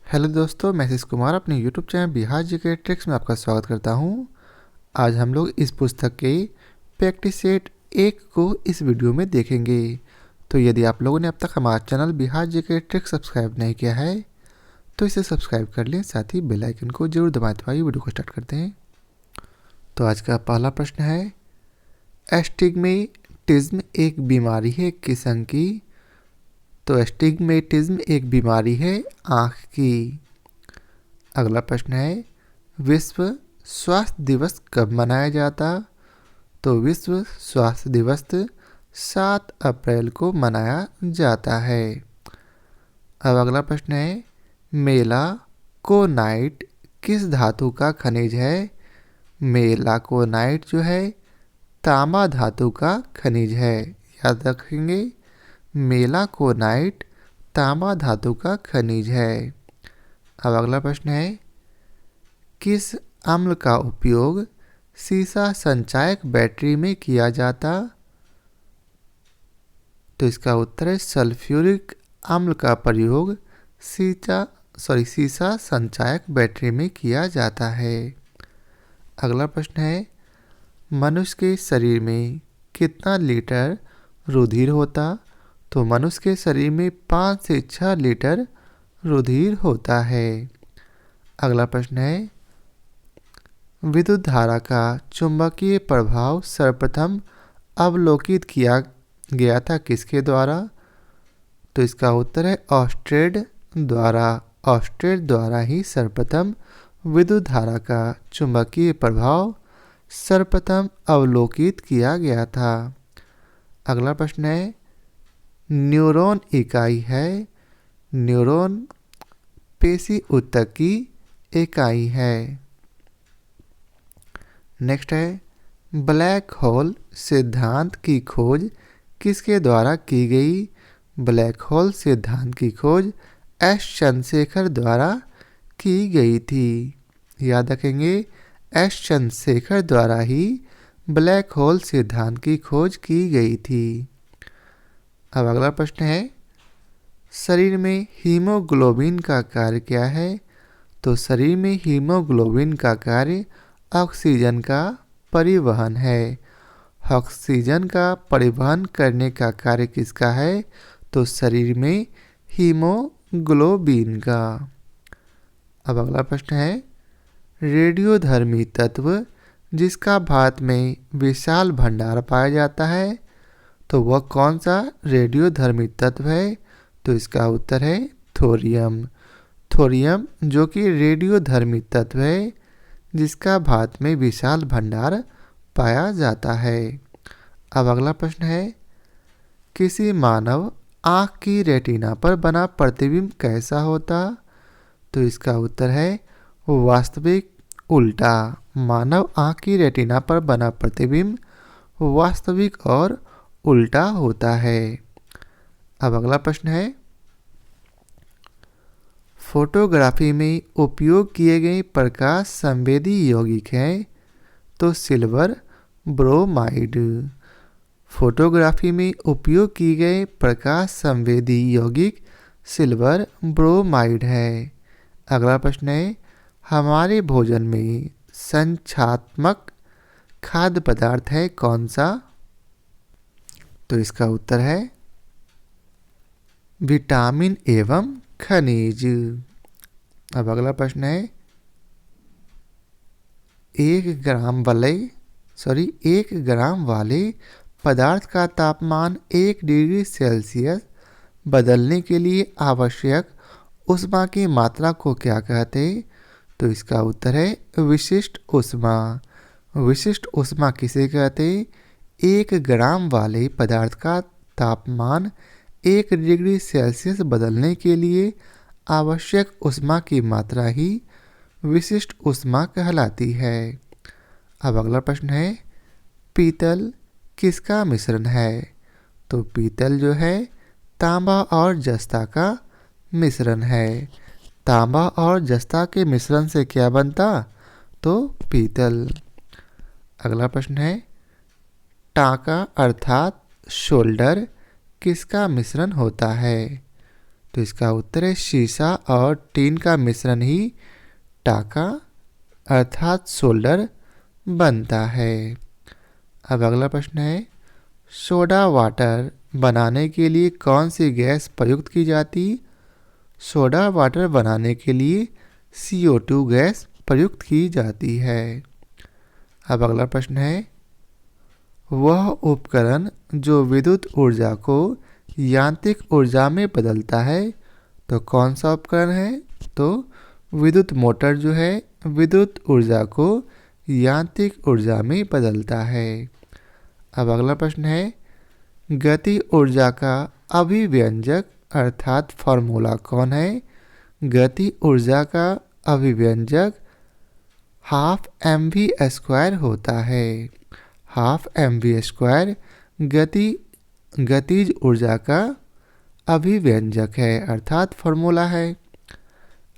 Hello दोस्तों, मैं आशीष कुमार अपने YouTube channel Bihar GK tricks में आपका स्वागत करता हूं। आज हम लोग इस पुस्तक के प्रैक्टिस सेट 1 को इस वीडियो में देखेंगे। तो यदि आप लोगों ने अब तक हमारा channel Bihar GK tricks subscribe नहीं किया है तो इसे सब्सक्राइब कर लें, साथ ही बेल आइकन को जरूर दबाएं। तो आइए वीडियो को स्टार्ट करते हैं। तो आज का पहला प्रश्न है, एस्टिग्मेटिज्म एक बीमारी है किस अंग की? तो एस्टिग्मेटिज्म एक बीमारी है आँख की। अगला प्रश्न है, विश्व स्वास्थ्य दिवस कब मनाया जाता? तो विश्व स्वास्थ्य दिवस 7 अप्रैल को मनाया जाता है। अब अगला प्रश्न है, मेलाकोनाइट किस धातु का खनिज है? मेलाकोनाइट जो है तांबा धातु का खनिज है। याद रखेंगे, मेलाकोनाइट तांबा धातु का खनिज है। अब अगला प्रश्न है, किस अम्ल का उपयोग सीसा संचायक बैटरी में किया जाता? तो इसका उत्तर है सल्फ्यूरिक अम्ल का प्रयोग सीसा संचायक बैटरी में किया जाता है। अगला प्रश्न है, मनुष्य के शरीर में कितना लीटर रुधिर होता? तो मनुष्य के शरीर में 5 से 6 लीटर रुधिर होता है। अगला प्रश्न है, विद्युत धारा का चुंबकीय प्रभाव सर्वप्रथम अवलोकित किया गया था किसके द्वारा? तो इसका उत्तर है ऑस्ट्रेड द्वारा। ऑस्ट्रेड द्वारा ही सर्वप्रथम विद्युत धारा का चुंबकीय प्रभाव सर्वप्रथम अवलोकित किया गया था। अगला प्रश्न है, न्यूरॉन इकाई है। न्यूरॉन पेशी ऊतक की इकाई है। नेक्स्ट है, ब्लैक होल सिद्धांत की खोज किसके द्वारा की गई? ब्लैक होल सिद्धांत की खोज एस चंद्रशेखर द्वारा की गई थी। याद रखेंगे, एस चंद्रशेखर द्वारा ही ब्लैक होल सिद्धांत की खोज की गई थी। अब अगला प्रश्न है, शरीर में हीमोग्लोबिन का कार्य क्या है? तो शरीर में हीमोग्लोबिन का कार्य ऑक्सीजन का परिवहन है। ऑक्सीजन का परिवहन करने का कार्य किसका है? तो शरीर में हीमोग्लोबिन का। अब अगला प्रश्न है, रेडियोधर्मी तत्व जिसका भारत में विशाल भंडार पाया जाता है, तो वह कौन सा रेडियोधर्मी तत्व है? तो इसका उत्तर है थोरियम। थोरियम जो कि रेडियोधर्मी तत्व है जिसका भारत में विशाल भंडार पाया जाता है। अब अगला प्रश्न है, किसी मानव आँख की रेटिना पर बना प्रतिबिंब कैसा होता? तो इसका उत्तर है वास्तविक उल्टा। मानव आँख की रेटिना पर बना प्रतिबिंब वास्तविक और उल्टा होता है। अब अगला प्रश्न है, फोटोग्राफी में उपयोग किए गए प्रकाश संवेदी यौगिक हैं। तो सिल्वर ब्रोमाइड। फोटोग्राफी में उपयोग किए गए प्रकाश संवेदी यौगिक सिल्वर ब्रोमाइड है। अगला प्रश्न है, हमारे भोजन में संरचनात्मक खाद्य पदार्थ है कौन सा? तो इसका उत्तर है विटामिन एवं खनिज। अब अगला प्रश्न है, 1 ग्राम वाले पदार्थ का तापमान 1 डिग्री सेल्सियस बदलने के लिए आवश्यक ऊष्मा की मात्रा को क्या कहते हैं? तो इसका उत्तर है विशिष्ट ऊष्मा। विशिष्ट ऊष्मा किसे कहते हैं? 1 ग्राम वाले पदार्थ का तापमान 1 डिग्री सेल्सियस बदलने के लिए आवश्यक ऊष्मा की मात्रा ही विशिष्ट ऊष्मा कहलाती है। अब अगला प्रश्न है, पीतल किसका मिश्रण है? तो पीतल जो है तांबा और जस्ता का मिश्रण है। तांबा और जस्ता के मिश्रण से क्या बनता? तो पीतल। अगला प्रश्न है, टाँका अर्थात शोल्डर किसका मिश्रण होता है? तो इसका उत्तर है शीशा और टीन का मिश्रण ही टाका अर्थात सोल्डर बनता है। अब अगला प्रश्न है, सोडा वाटर बनाने के लिए कौन सी गैस प्रयुक्त की जाती? सोडा वाटर बनाने के लिए CO2 गैस प्रयुक्त की जाती है। अब अगला प्रश्न है, वह उपकरण जो विद्युत ऊर्जा को यांत्रिक ऊर्जा में बदलता है, तो कौन सा उपकरण है? तो विद्युत मोटर जो है विद्युत ऊर्जा को यांत्रिक ऊर्जा में बदलता है। अब अगला प्रश्न है, गति ऊर्जा का अभिव्यंजक अर्थात फॉर्मूला कौन है? गति ऊर्जा का अभिव्यंजक ½mv² होता है। ½ mv² गतिज ऊर्जा का अभिव्यंजक है अर्थात फॉर्मूला है।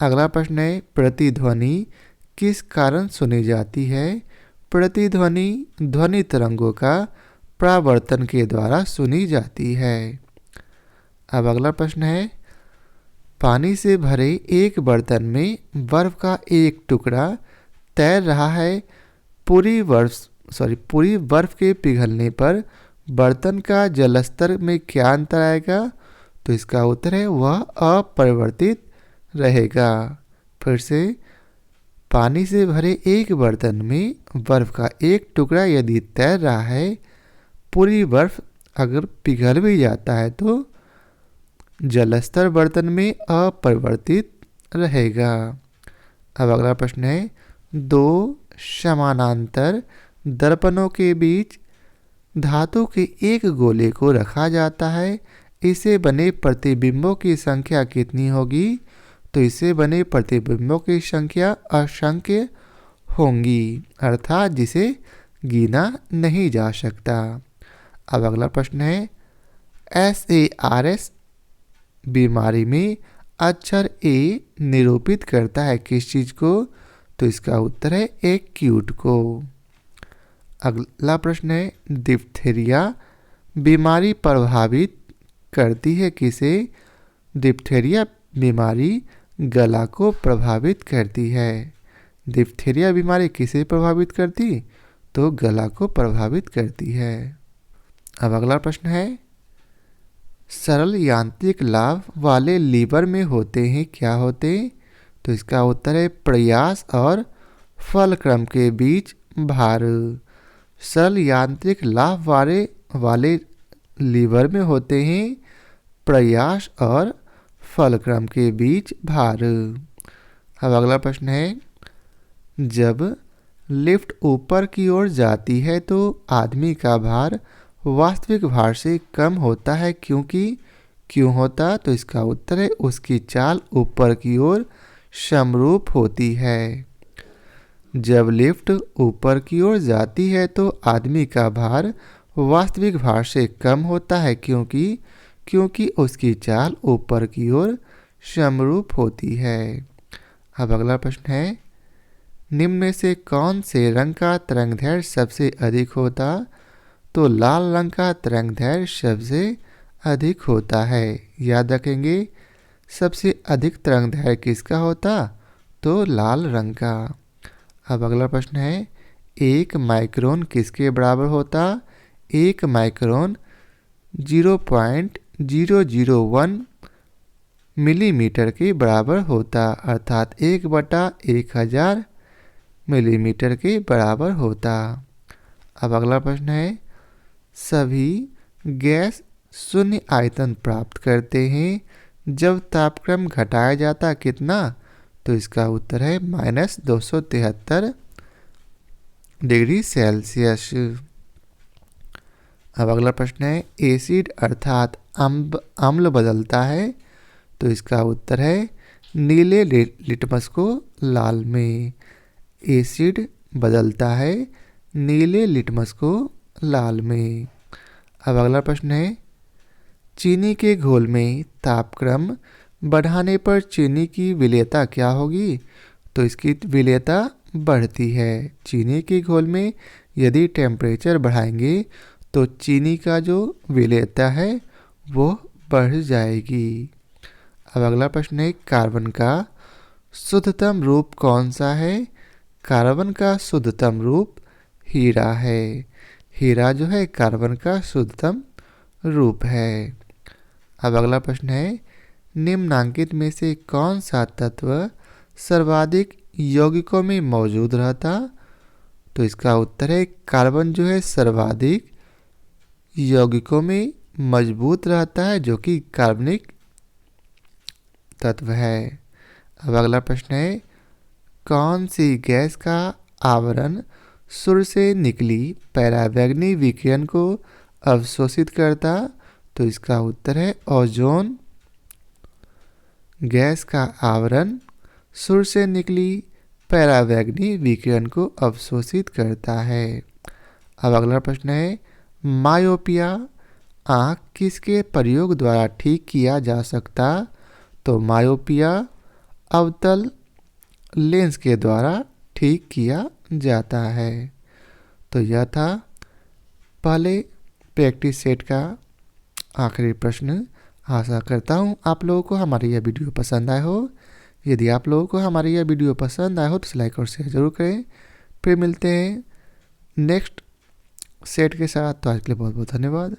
अगला प्रश्न है, प्रतिध्वनि किस कारण सुनी जाती है? प्रतिध्वनि ध्वनि तरंगों का परावर्तन के द्वारा सुनी जाती है। अब अगला प्रश्न है, पानी से भरे एक बर्तन में बर्फ का एक टुकड़ा तैर रहा है। पूरी बर्फ के पिघलने पर बर्तन का जलस्तर में क्या अंतर आएगा? तो इसका उत्तर है वह अपरिवर्तित रहेगा। फिर से, पानी से भरे एक बर्तन में बर्फ का एक टुकड़ा यदि तैर रहा है, पूरी बर्फ अगर पिघल भी जाता है तो जलस्तर बर्तन में अपरिवर्तित रहेगा। अब अगला प्रश्न है, दो समानांतर दर्पणों के बीच धातु के एक गोले को रखा जाता है। इसे बने प्रतिबिंबों की संख्या कितनी होगी? तो इसे बने प्रतिबिंबों की संख्या असंख्य होंगी अर्थात जिसे गिना नहीं जा सकता। अब अगला प्रश्न है, SARS बीमारी में अक्षर A निरूपित करता है किस चीज को? तो इसका उत्तर है एक्यूट को। अगला प्रश्न है, डिप्थेरिया बीमारी प्रभावित करती है किसे? डिप्थेरिया बीमारी गला को प्रभावित करती है। डिप्थेरिया बीमारी किसे प्रभावित करती? तो गला को प्रभावित करती है। अब अगला प्रश्न है, सरल यांत्रिक लाभ वाले लीवर में होते हैं क्या होते? तो इसका उत्तर है प्रयास और फलक्रम के बीच भार। सरल यांत्रिक लाभ वाले लीवर में होते हैं प्रयास और फलक्रम के बीच भार। अब अगला प्रश्न है, जब लिफ्ट ऊपर की ओर जाती है तो आदमी का भार वास्तविक भार से कम होता है क्यों होता? तो इसका उत्तर है उसकी चाल ऊपर की ओर समरूप होती है। जब लिफ्ट ऊपर की ओर जाती है तो आदमी का भार वास्तविक भार से कम होता है क्योंकि उसकी चाल ऊपर की ओर समरूप होती है। अब अगला प्रश्न है, निम्न में से कौन से रंग का तरंगदैर्घ्य सबसे अधिक होता? तो लाल रंग का तरंगदैर्घ्य सबसे अधिक होता है। याद रखेंगे, सबसे अधिक तरंगदैर्घ्य किसका होता? तो लाल रंग का। अब अगला प्रश्न है, 1 माइक्रोन किसके बराबर होता? 1 माइक्रोन 0.001 मिलीमीटर के बराबर होता अर्थात 1/1000 मिलीमीटर के बराबर होता। अब अगला प्रश्न है, सभी गैस शून्य आयतन प्राप्त करते हैं जब तापक्रम घटाया जाता कितना? तो इसका उत्तर है -273 डिग्री सेल्सियस। अब अगला प्रश्न है, एसिड अर्थात अम्ल बदलता है? तो इसका उत्तर है नीले लिटमस को लाल में। एसिड बदलता है नीले लिटमस को लाल में। अब अगला प्रश्न है, चीनी के घोल में तापक्रम बढ़ाने पर चीनी की विलेयता क्या होगी? तो इसकी विलेयता बढ़ती है। चीनी के घोल में यदि टेम्परेचर बढ़ाएंगे तो चीनी का जो विलेयता है वो बढ़ जाएगी। अब अगला प्रश्न है, कार्बन का शुद्धतम रूप कौन सा है? कार्बन का शुद्धतम रूप हीरा है। हीरा जो है कार्बन का शुद्धतम रूप है। अब अगला प्रश्न है, निम्नांकित में से कौन सा तत्व सर्वाधिक यौगिकों में मौजूद रहता? तो इसका उत्तर है कार्बन जो है सर्वाधिक यौगिकों में मजबूत रहता है, जो कि कार्बनिक तत्व है। अब अगला प्रश्न है, कौन सी गैस का आवरण सूर्य से निकली पराबैंगनी विकिरण को अवशोषित करता? तो इसका उत्तर है ओजोन गैस का आवरण सूर्य से निकली पराबैंगनी विकिरण को अवशोषित करता है। अब अगला प्रश्न है, मायोपिया आँख किसके प्रयोग द्वारा ठीक किया जा सकता? तो मायोपिया अवतल लेंस के द्वारा ठीक किया जाता है। तो यह था पहले प्रैक्टिस सेट का आखिरी प्रश्न। आशा करता हूँ आप लोगों को हमारी यह वीडियो पसंद आया हो। यदि आप लोगों को हमारी यह वीडियो पसंद आया हो तो लाइक और शेयर जरूर करें। फिर मिलते हैं नेक्स्ट सेट के साथ। तो आज के लिए बहुत बहुत धन्यवाद।